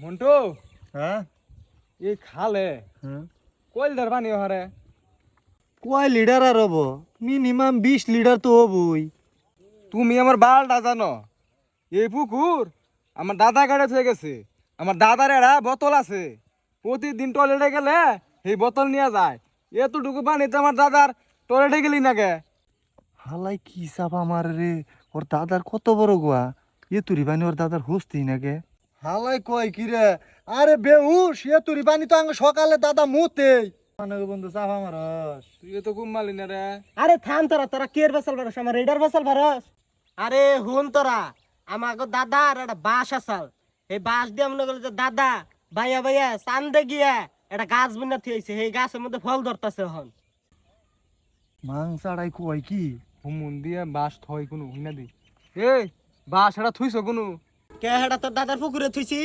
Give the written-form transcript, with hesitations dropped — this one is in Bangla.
মন্টু হ্যাঁ এই খালে কইল ধর পানি হরে কয় লিটার আর হবো মিনিমাম 20 লিটার তো হবই। তুমি আমার বালটা জানো এই পুকুর আমার দাদা গাড়ে হয়ে গেছে। আমার দাদার এরা বোতল আছে, প্রতিদিন টয়লেটে গেলে এই বোতল নিয়ে যায়। এতটুকু পানিতে আমার দাদার টয়লেটে গেলি না গে। হালাই কি চাপা মারে রে, ওর দাদার কত বড় গোয়া, এ তুরি বানি ওর দাদার হুস্তি নাকি। হালাই কয় কি রে, আরে বেহুশ এ তুরি বানি তো আঙ্গ সকালে দাদা মুতেই মানে বন্ধু চাপা মারস। তুই তো ঘুম মারলি না রে। আরে থাম তোরা তোরা কের বেসাল ভারস আমার রেডার বেসাল ভারস। আরে হুন তোরা আমাকে দাদা আর একটা বাঁশ আসাল, এই বাঁশ দিয়ে মনে করলো যে দাদা ভাইয়া ভাইয়া চান্দে গিয়া একটা গাছ বিনা থিয়েছে, এই গাছের মধ্যে ফল ধরতেছে এখন। মাং চাড়াই কয় কি হুমুন দিয়ে বাস থই কোনো হুইনা দি। এই বাস এটা থুইছ কোনো? কে হেটা তোর দাদার পুকুরে থুইছি?